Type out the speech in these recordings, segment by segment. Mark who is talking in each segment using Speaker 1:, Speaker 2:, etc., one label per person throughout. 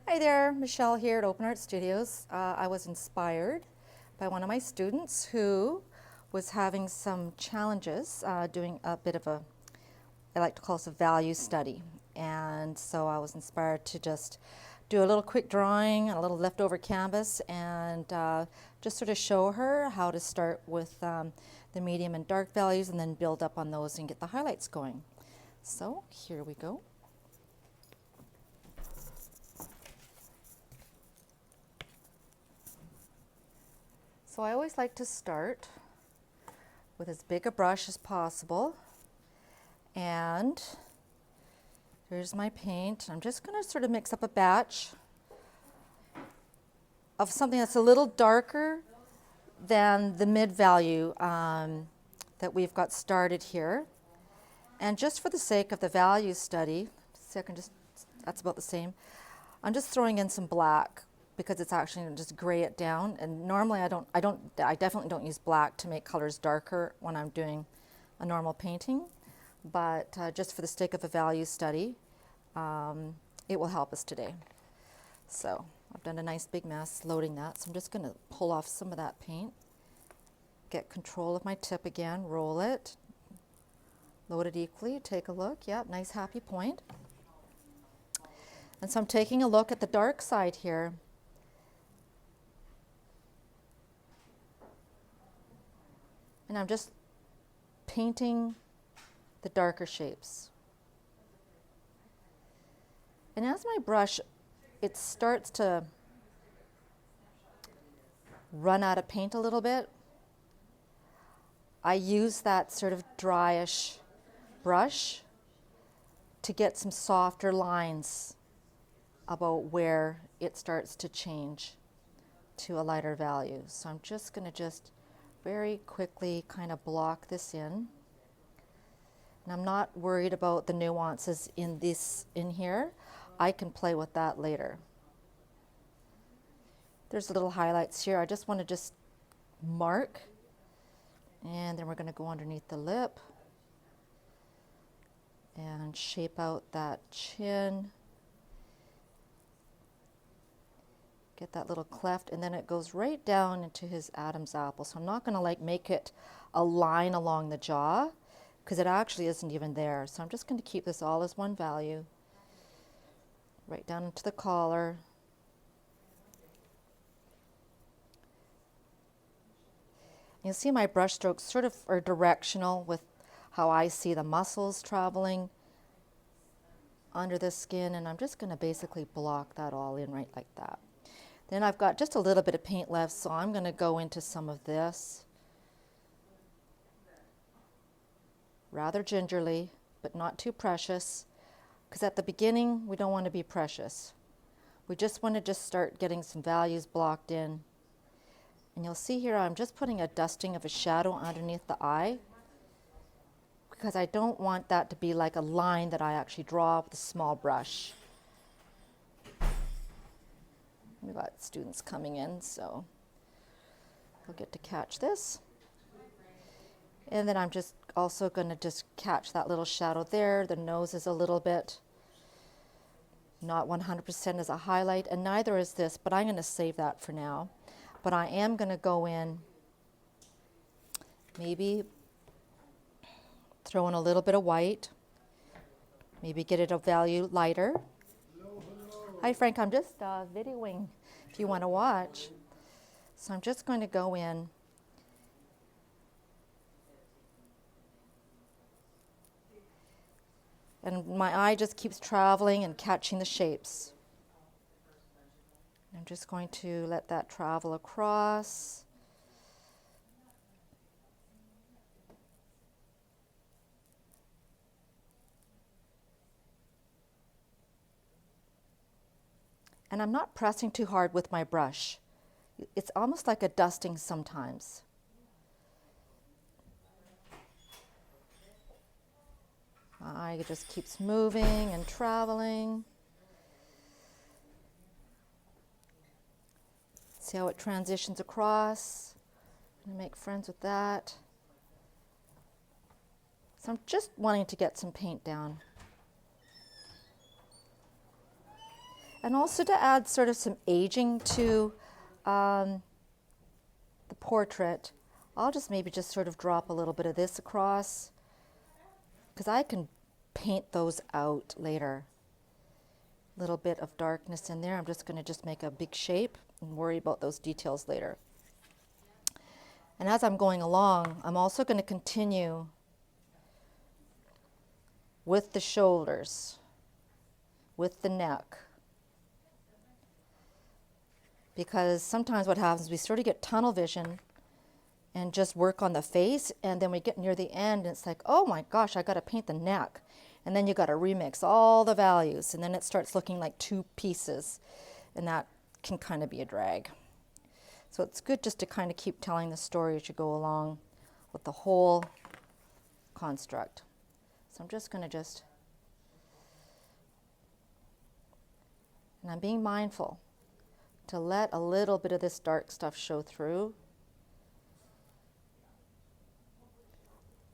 Speaker 1: Hi there, Michelle here at Open Art Studios. I was inspired by one of my students who was having some challenges doing a bit of I like to call this a value study. And so I was inspired to just do a little quick drawing, a little leftover canvas, and just sort of show her how to start with the medium and dark values and then build up on those and get the highlights going. So here we go. So I always like to start with as big a brush as possible, and here's my paint. I'm just going to sort of mix up a batch of something that's a little darker than the mid value that we've got started here. And just for the sake of the value study, so I can just, that's about the same, I'm just throwing in some black because it's actually going to just gray it down. And normally I definitely don't use black to make colors darker when I'm doing a normal painting, but just for the sake of a value study, it will help us today. So I've done a nice big mess loading that, so I'm just going to pull off some of that paint, get control of my tip again, roll it, load it equally, take a look. Yep, nice happy point. And so I'm taking a look at the dark side here. And I'm just painting the darker shapes. And as my brush, it starts to run out of paint a little bit, I use that sort of dryish brush to get some softer lines about where it starts to change to a lighter value. So I'm just going to very quickly kind of block this in. And I'm not worried about the nuances in here. I can play with that later. There's little highlights here. I just want to mark. And then we're going to go underneath the lip and shape out that chin. Get that little cleft, and then it goes right down into his Adam's apple. So I'm not going to make it a line along the jaw because it actually isn't even there. So I'm just going to keep this all as one value. Right down into the collar. You'll see my brush strokes sort of are directional with how I see the muscles traveling under the skin, and I'm just going to basically block that all in right like that. Then I've got just a little bit of paint left, so I'm going to go into some of this rather gingerly, but not too precious, because at the beginning we don't want to be precious. We just want to start getting some values blocked in. And you'll see here I'm just putting a dusting of a shadow underneath the eye because I don't want that to be like a line that I actually draw with a small brush. We've got students coming in, so they'll get to catch this. And then I'm just also going to catch that little shadow there. The nose is a little bit not 100% as a highlight, and neither is this, but I'm going to save that for now. But I am going to go in, maybe throw in a little bit of white, maybe get it a value lighter. Hi Frank, I'm just videoing if you want to watch. So I'm just going to go in and my eye just keeps traveling and catching the shapes. I'm just going to let that travel across. And I'm not pressing too hard with my brush. It's almost like a dusting sometimes. My eye just keeps moving and traveling. See how it transitions across. I'm going to make friends with that. So I'm just wanting to get some paint down. And also to add sort of some aging to the portrait, I'll just maybe just sort of drop a little bit of this across, because I can paint those out later. A little bit of darkness in there. I'm just going to just make a big shape and worry about those details later. And as I'm going along, I'm also going to continue with the shoulders, with the neck. Because sometimes what happens, we sort of get tunnel vision and just work on the face, and then we get near the end and it's like, oh my gosh, I got to paint the neck. And then you got to remix all the values, and then it starts looking like two pieces, and that can kind of be a drag. So it's good just to kind of keep telling the story as you go along with the whole construct. So I'm just going to and I'm being mindful to let a little bit of this dark stuff show through.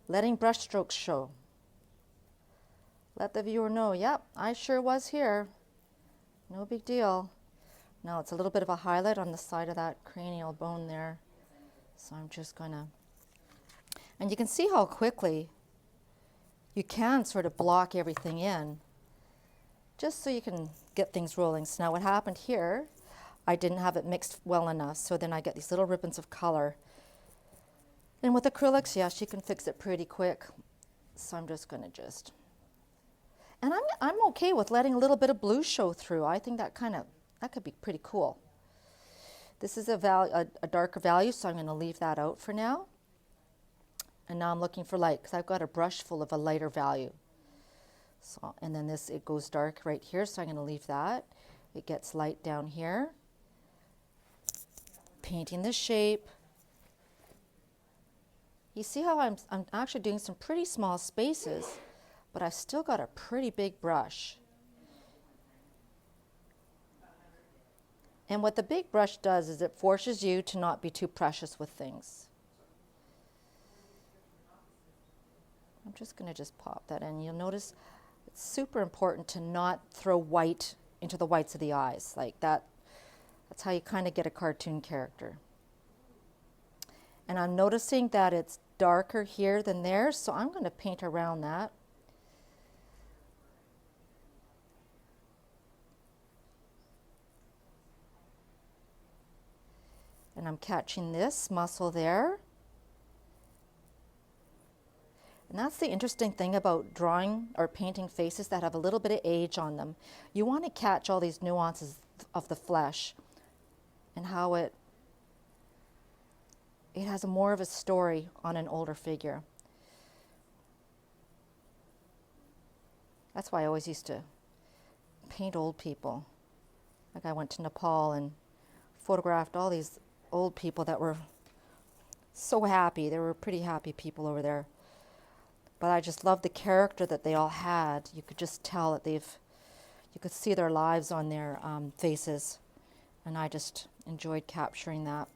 Speaker 1: Letting brush strokes show. Let the viewer know, yep, I sure was here. No big deal. Now it's a little bit of a highlight on the side of that cranial bone there. So I'm just gonna, and you can see how quickly you can sort of block everything in, just so you can get things rolling. So now what happened here, I didn't have it mixed well enough, so then I get these little ribbons of color. And with acrylics, yes, you can fix it pretty quick. So I'm just gonna and I'm okay with letting a little bit of blue show through. I think that could be pretty cool. This is a darker value, so I'm going to leave that out for now. And now I'm looking for light, because I've got a brush full of a lighter value. So, and then it goes dark right here, so I'm going to leave that. It gets light down here. Painting the shape. You see how I'm actually doing some pretty small spaces, but I've still got a pretty big brush. And what the big brush does is it forces you to not be too precious with things. I'm just going to pop that in. You'll notice it's super important to not throw white into the whites of the eyes. Like that. That's how you kind of get a cartoon character. And I'm noticing that it's darker here than there, so I'm going to paint around that. And I'm catching this muscle there. And that's the interesting thing about drawing or painting faces that have a little bit of age on them. You want to catch all these nuances of the flesh and how it has more of a story on an older figure. That's why I always used to paint old people. Like I went to Nepal and photographed all these old people that were so happy. They were pretty happy people over there. But I just loved the character that they all had. You could just tell that you could see their lives on their faces. And I just enjoyed capturing that.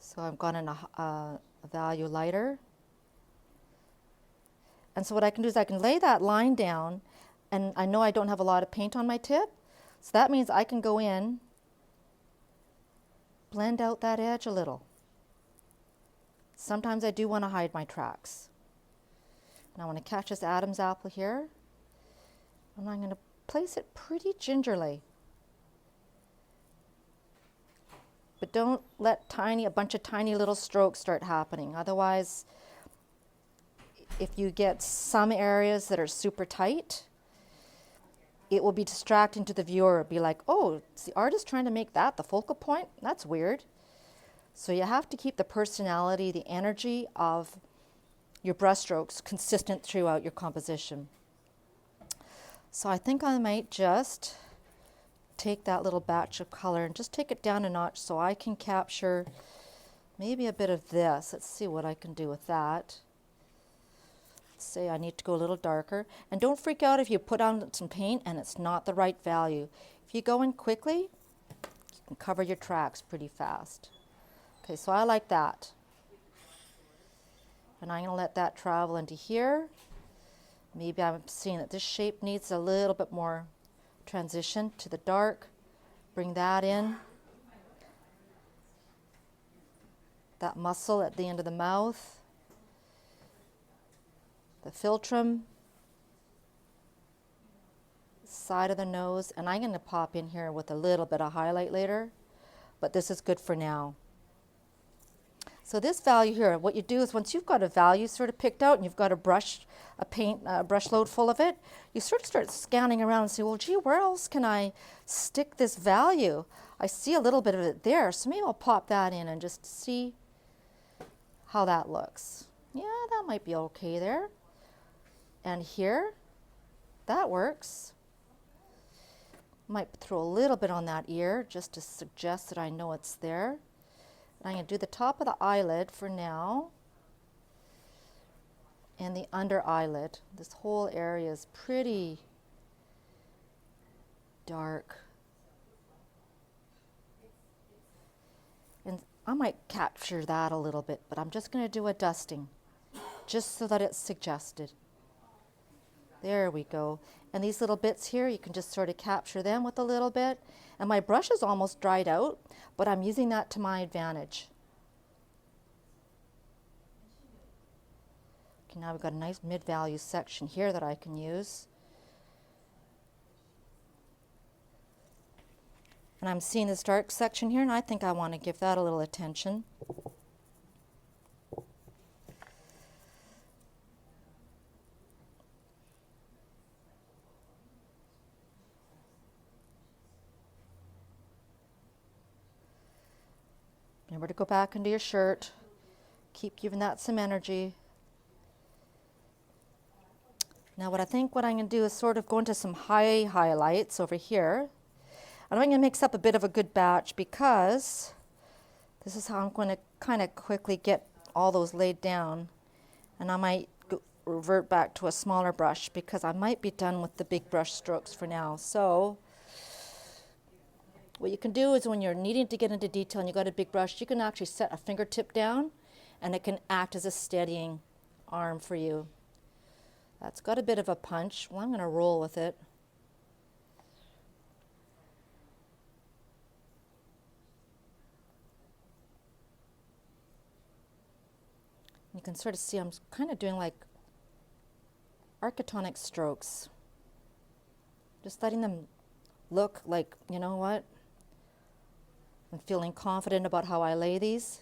Speaker 1: So I've gone in a value lighter. And so what I can do is I can lay that line down, and I know I don't have a lot of paint on my tip. So that means I can go in, blend out that edge a little. Sometimes I do want to hide my tracks. And I want to catch this Adam's apple here, and I'm going to place it pretty gingerly. But don't let a bunch of tiny little strokes start happening. Otherwise, if you get some areas that are super tight, it will be distracting to the viewer. It'll be like, oh, is the artist trying to make that the focal point? That's weird. So you have to keep the personality, the energy of your brushstrokes consistent throughout your composition. So I think I might just take that little batch of color and just take it down a notch so I can capture maybe a bit of this. Let's see what I can do with that. Say I need to go a little darker. And don't freak out if you put on some paint and it's not the right value. If you go in quickly, you can cover your tracks pretty fast. Okay, so I like that. And I'm going to let that travel into here. Maybe I'm seeing that this shape needs a little bit more transition to the dark. Bring that in. That muscle at the end of the mouth. The philtrum. Side of the nose. And I'm going to pop in here with a little bit of highlight later. But this is good for now. So this value here, what you do is once you've got a value sort of picked out and you've got a brush, brush load full of it, you sort of start scanning around and say, well, gee, where else can I stick this value? I see a little bit of it there, so maybe I'll pop that in and just see how that looks. Yeah, that might be okay there. And here, that works. Might throw a little bit on that ear just to suggest that I know it's there. I'm going to do the top of the eyelid for now and the under eyelid. This whole area is pretty dark. And I might capture that a little bit, but I'm just going to do a dusting just so that it's suggested. There we go. And these little bits here, you can just sort of capture them with a little bit. And my brush is almost dried out, but I'm using that to my advantage. Okay, now we've got a nice mid-value section here that I can use. And I'm seeing this dark section here, and I think I want to give that a little attention. Remember to go back into your shirt. Keep giving that some energy. Now what I'm going to do is sort of go into some high highlights over here. And I'm going to mix up a bit of a good batch because this is how I'm going to kind of quickly get all those laid down. And I might revert back to a smaller brush because I might be done with the big brush strokes for now. So what you can do is when you're needing to get into detail and you've got a big brush, you can actually set a fingertip down and it can act as a steadying arm for you. That's got a bit of a punch. Well, I'm going to roll with it. You can sort of see I'm kind of doing like architectonic strokes. Just letting them look like, you know what? I'm feeling confident about how I lay these.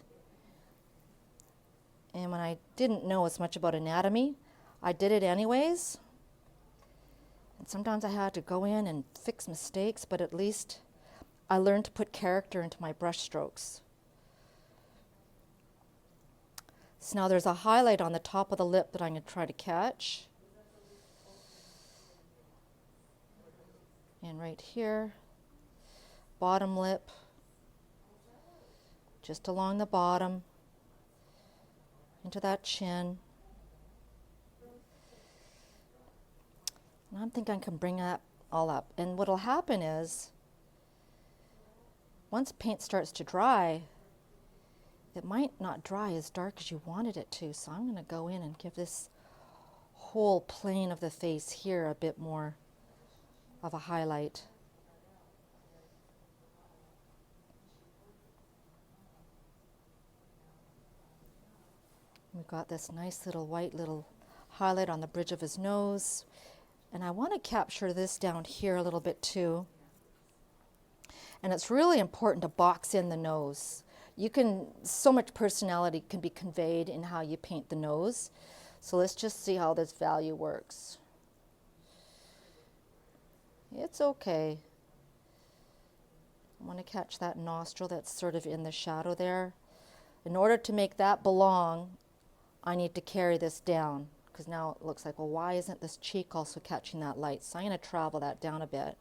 Speaker 1: And when I didn't know as much about anatomy, I did it anyways. And sometimes I had to go in and fix mistakes, but at least I learned to put character into my brush strokes. So now there's a highlight on the top of the lip that I'm going to try to catch. And right here, bottom lip, just along the bottom, into that chin. And I'm thinking I can bring that all up. And what'll happen is, once paint starts to dry, it might not dry as dark as you wanted it to. So I'm going to go in and give this whole plane of the face here a bit more of a highlight. We've got this nice little white little highlight on the bridge of his nose. And I want to capture this down here a little bit too. And it's really important to box in the nose. So much personality can be conveyed in how you paint the nose. So let's just see how this value works. It's okay. I want to catch that nostril that's sort of in the shadow there. In order to make that belong, I need to carry this down, because now it looks like, well, why isn't this cheek also catching that light? So I'm going to travel that down a bit.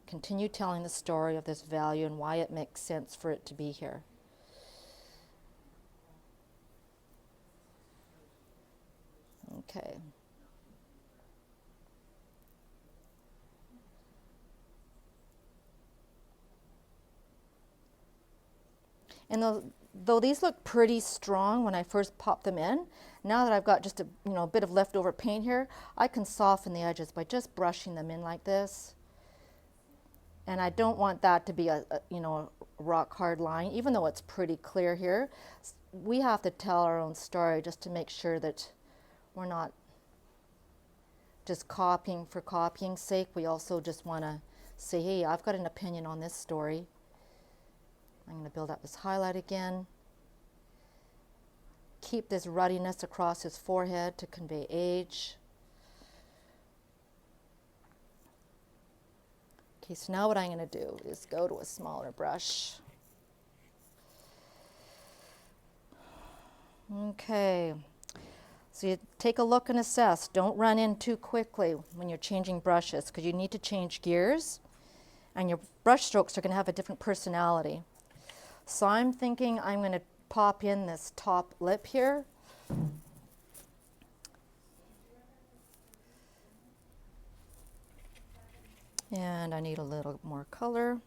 Speaker 1: Continue telling the story of this value and why it makes sense for it to be here. Okay. And though these look pretty strong when I first pop them in, now that I've got just a bit of leftover paint here, I can soften the edges by just brushing them in like this. And I don't want that to be a rock hard line, even though it's pretty clear here. We have to tell our own story just to make sure that we're not just copying for copying's sake. We also just want to say, hey, I've got an opinion on this story. I'm going to build up this highlight again. Keep this ruddiness across his forehead to convey age. Okay, so now what I'm going to do is go to a smaller brush. Okay, so you take a look and assess. Don't run in too quickly when you're changing brushes, because you need to change gears and your brush strokes are going to have a different personality. So I'm thinking I'm going to pop in this top lip here. And I need a little more color.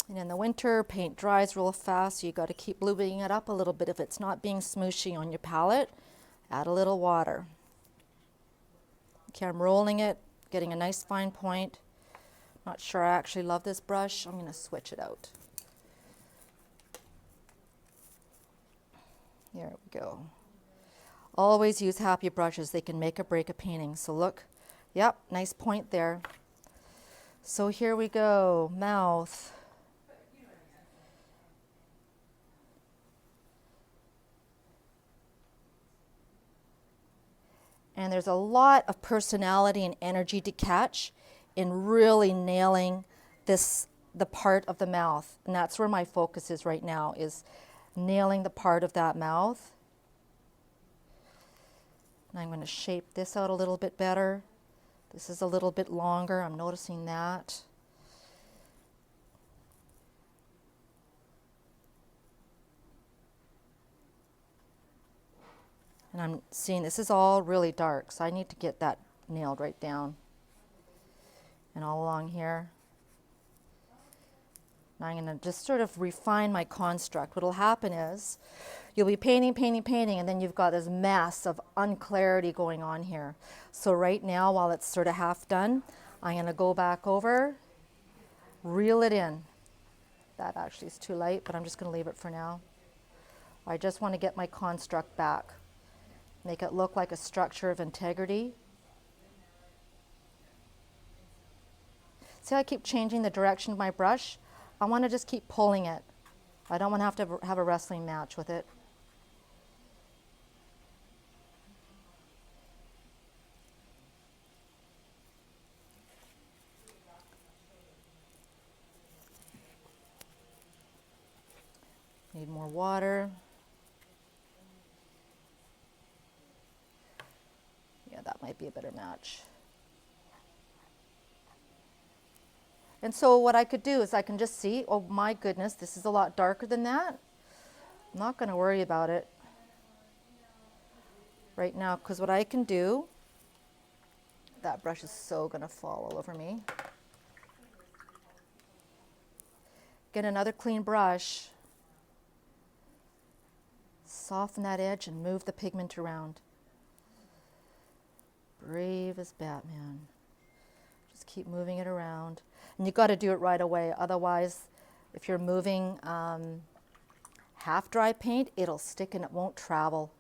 Speaker 1: And in the winter, paint dries real fast, so you got to keep lubing it up a little bit. If it's not being smooshy on your palette, add a little water. Okay, I'm rolling it, getting a nice fine point. Not sure I actually love this brush. I'm going to switch it out. There we go. Always use happy brushes. They can make or break a painting. So look, yep, nice point there. So here we go, mouth. And there's a lot of personality and energy to catch in really nailing the part of the mouth. And that's where my focus is right now, is nailing the part of that mouth. And I'm going to shape this out a little bit better. This is a little bit longer, I'm noticing that. And I'm seeing this is all really dark, so I need to get that nailed right down. And all along here. Now I'm going to just sort of refine my construct. What will happen is you'll be painting, painting, painting, and then you've got this mess of unclarity going on here. So right now, while it's sort of half done, I'm going to go back over, reel it in. That actually is too light, but I'm just going to leave it for now. I just want to get my construct back. Make it look like a structure of integrity. See how I keep changing the direction of my brush? I want to just keep pulling it. I don't want to have a wrestling match with it. Need more water. Yeah, that might be a better match. And so what I could do is I can just see, oh my goodness, this is a lot darker than that. I'm not going to worry about it right now, because what I can do, that brush is so going to fall all over me. Get another clean brush, soften that edge and move the pigment around. Brave as Batman. Just keep moving it around. And you've got to do it right away. Otherwise, if you're moving half dry paint, it'll stick and it won't travel.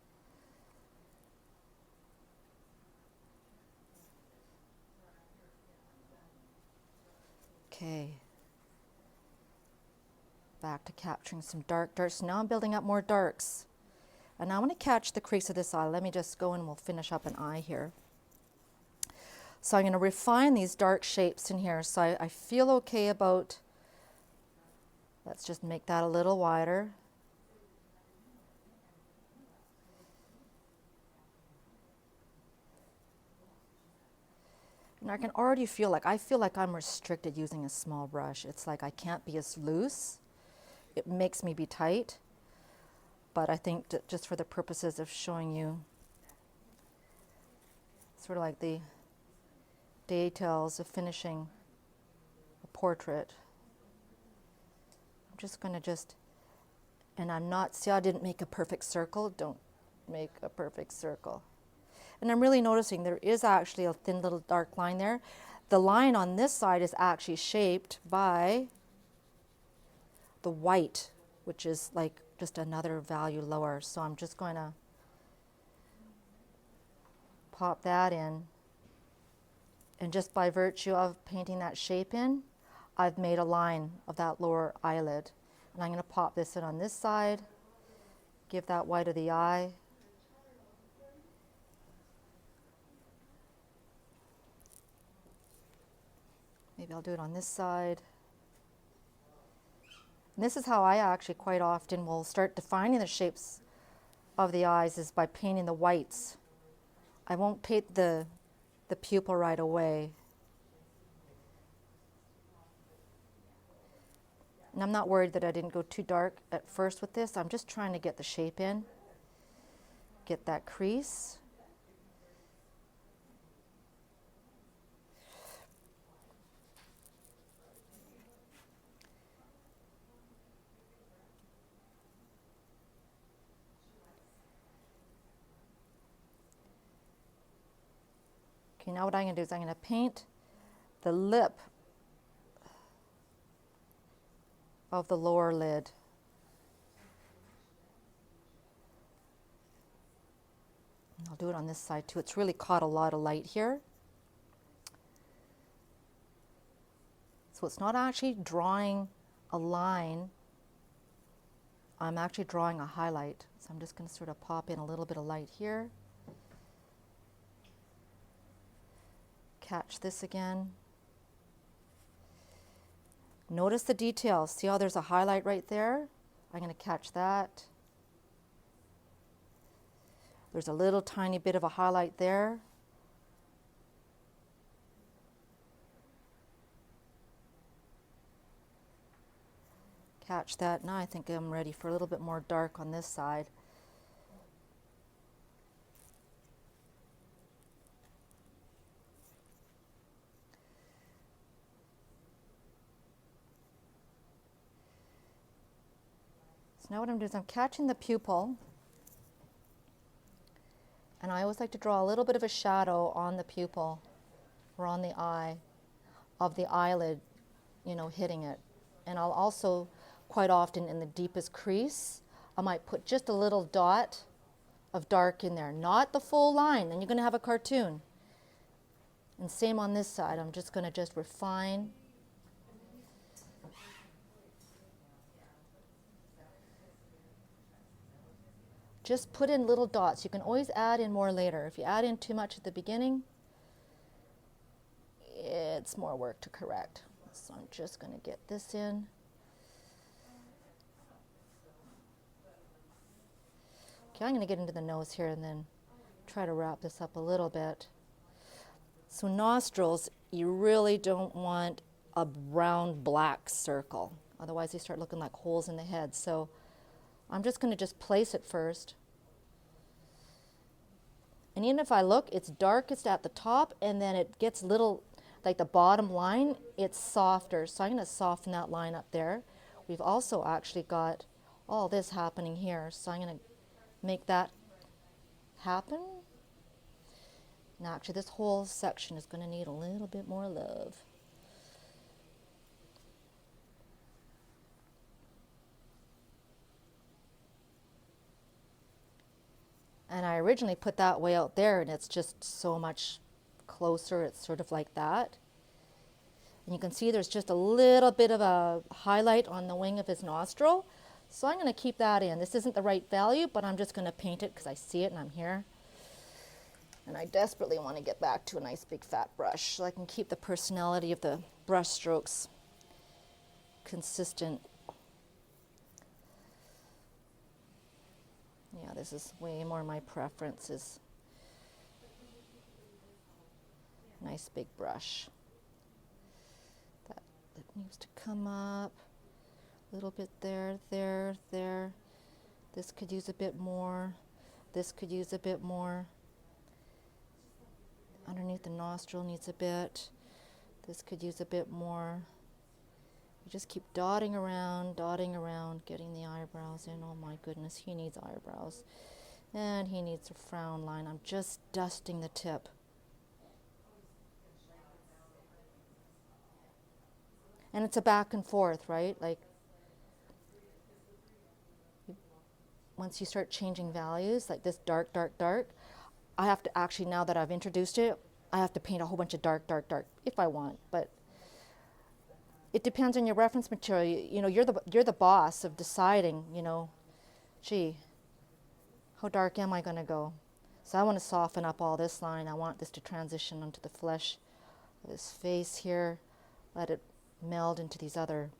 Speaker 1: Okay. Back to capturing some darks. Now I'm building up more darks. And I want to catch the crease of this eye. Let me just go and we'll finish up an eye here. So I'm going to refine these dark shapes in here. So I feel okay about, let's just make that a little wider. And I can already feel like I'm restricted using a small brush. It's like I can't be as loose. It makes me be tight. But I think just for the purposes of showing you sort of like the details of finishing a portrait. I'm just going to and I'm not, see, I didn't make a perfect circle. Don't make a perfect circle. And I'm really noticing there is actually a thin little dark line there. The line on this side is actually shaped by the white, which is like just another value lower. So I'm just going to pop that in. And just by virtue of painting that shape in, I've made a line of that lower eyelid. And I'm going to pop this in on this side, give that white of the eye. Maybe I'll do it on this side. And this is how I actually quite often will start defining the shapes of the eyes, is by painting the whites. I won't paint the pupil right away. And I'm not worried that I didn't go too dark at first with this. I'm just trying to get the shape in, get that crease. Okay, now what I'm going to do is I'm going to paint the lip of the lower lid. And I'll do it on this side too. It's really caught a lot of light here. So it's not actually drawing a line. I'm actually drawing a highlight. So I'm just going to sort of pop in a little bit of light here. Catch this again. Notice the details. See how there's a highlight right there? I'm going to catch that. There's a little tiny bit of a highlight there. Catch that. Now I think I'm ready for a little bit more dark on this side. Now what I'm doing is I'm catching the pupil, and I always like to draw a little bit of a shadow on the pupil or on the eye of the eyelid, you know, hitting it. And I'll also, quite often in the deepest crease, I might put just a little dot of dark in there, not the full line, then you're going to have a cartoon. And same on this side, I'm just going to refine. Just put in little dots. You can always add in more later. If you add in too much at the beginning, it's more work to correct. So I'm just going to get this in. Okay, I'm going to get into the nose here and then try to wrap this up a little bit. So nostrils, you really don't want a round black circle. Otherwise they start looking like holes in the head. So I'm just going to place it first. And even if I look, it's darkest at the top, and then it gets little, like the bottom line, it's softer. So I'm going to soften that line up there. We've also actually got all this happening here. So I'm going to make that happen. Now actually this whole section is going to need a little bit more love. And I originally put that way out there, and it's just so much closer. It's sort of like that. And you can see there's just a little bit of a highlight on the wing of his nostril. So I'm going to keep that in. This isn't the right value, but I'm just going to paint it because I see it and I'm here. And I desperately want to get back to a nice big fat brush so I can keep the personality of the brush strokes consistent. Yeah, this is way more my preference, is nice big brush. That needs to come up a little bit there, there, there. This could use a bit more. This could use a bit more. underneath the nostril needs a bit. This could use a bit more. You just keep dotting around, getting the eyebrows in. Oh my goodness, he needs eyebrows. And he needs a frown line. I'm just dusting the tip. And it's a back and forth, right? Like, once you start changing values, like this dark, dark, dark, I have to actually, now that I've introduced it, I have to paint a whole bunch of dark, dark, dark, if I want. But it depends on your reference material. You know, you're the boss of deciding, you know, gee, how dark am I going to go? So I want to soften up all this line. I want this to transition onto the flesh of his face here. Let it meld into these other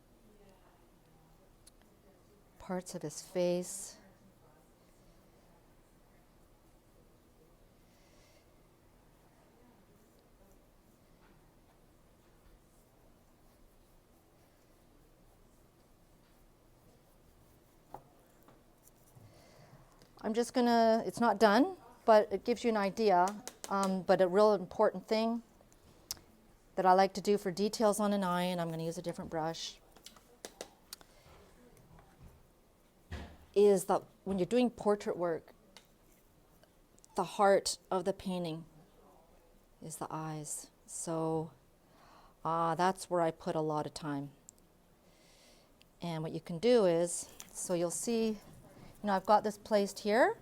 Speaker 1: parts of his face. I'm just gonna, it's not done, but it gives you an idea. But a real important thing that I like to do for details on an eye, and I'm going to use a different brush, is that when you're doing portrait work, the heart of the painting is the eyes. So that's where I put a lot of time. And what you can do is, so you'll see, you know, I've got this placed here.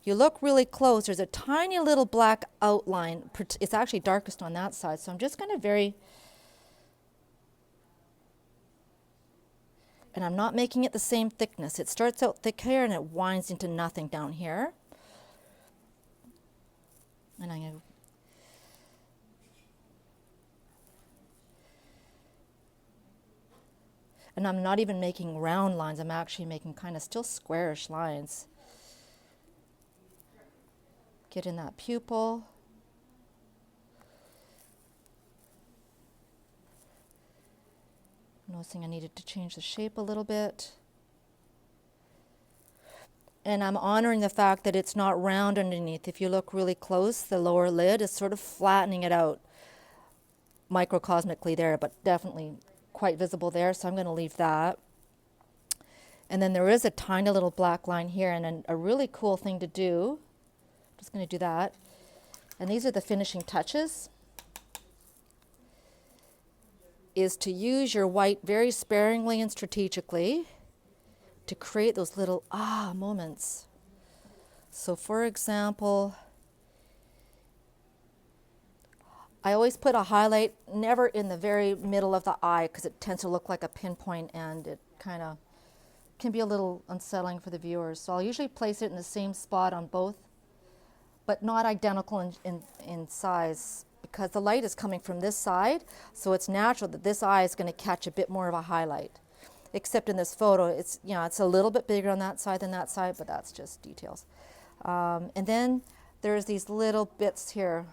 Speaker 1: You look really close, there's a tiny little black outline. It's actually darkest on that side, so I'm just going to and I'm not making it the same thickness. It starts out thick here and it winds into nothing down here. And I'm going to and I'm not even making round lines, I'm actually making kind of still squarish lines. Get in that pupil. Noticing I needed to change the shape a little bit. And I'm honoring the fact that it's not round underneath. If you look really close, the lower lid is sort of flattening it out microcosmically there, but definitely quite visible there, so I'm going to leave that. And then there is a tiny little black line here, and a really cool thing to do, I'm just going to do that, and these are the finishing touches, is to use your white very sparingly and strategically to create those little moments. So for example, I always put a highlight never in the very middle of the eye because it tends to look like a pinpoint and it kind of can be a little unsettling for the viewers. So I'll usually place it in the same spot on both, but not identical in size because the light is coming from this side, so it's natural that this eye is going to catch a bit more of a highlight. Except in this photo, it's, you know, it's a little bit bigger on that side than that side, but that's just details. And then there's these little bits here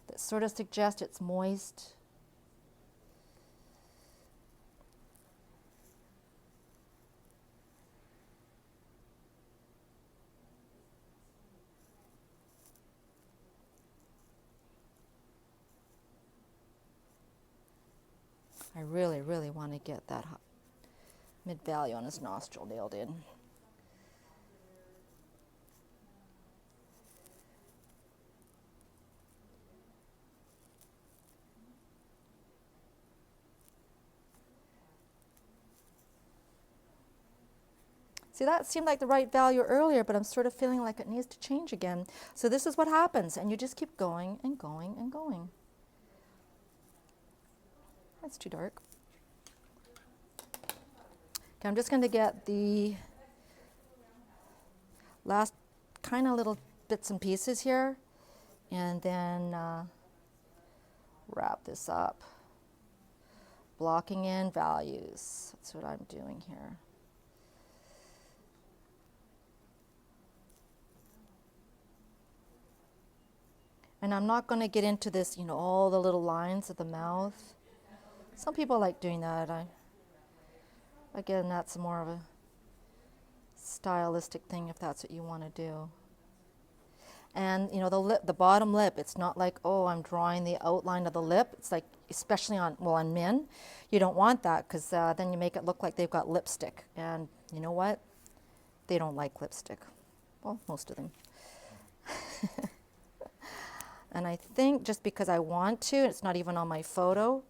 Speaker 1: that sort of suggest it's moist. I really, really want to get that mid-value on his nostril nailed in. See, that seemed like the right value earlier, but I'm sort of feeling like it needs to change again. So this is what happens, and you just keep going and going and going. That's too dark. Okay, I'm just going to get the last kind of little bits and pieces here, and then wrap this up. Blocking in values. That's what I'm doing here. And I'm not going to get into this, you know, all the little lines of the mouth. Some people like doing that. Again, that's more of a stylistic thing if that's what you want to do. And you know, the bottom lip, it's not like, oh, I'm drawing the outline of the lip. It's like, especially on, well, on men, you don't want that, because then you make it look like they've got lipstick. And you know what? They don't like lipstick. Well, most of them. And I think just because I want to, it's not even on my photo,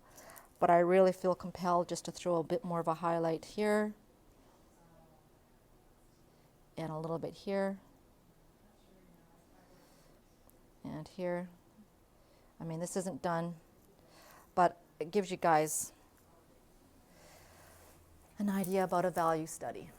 Speaker 1: but I really feel compelled just to throw a bit more of a highlight here. And a little bit here. And here. I mean, this isn't done, but it gives you guys an idea about a value study.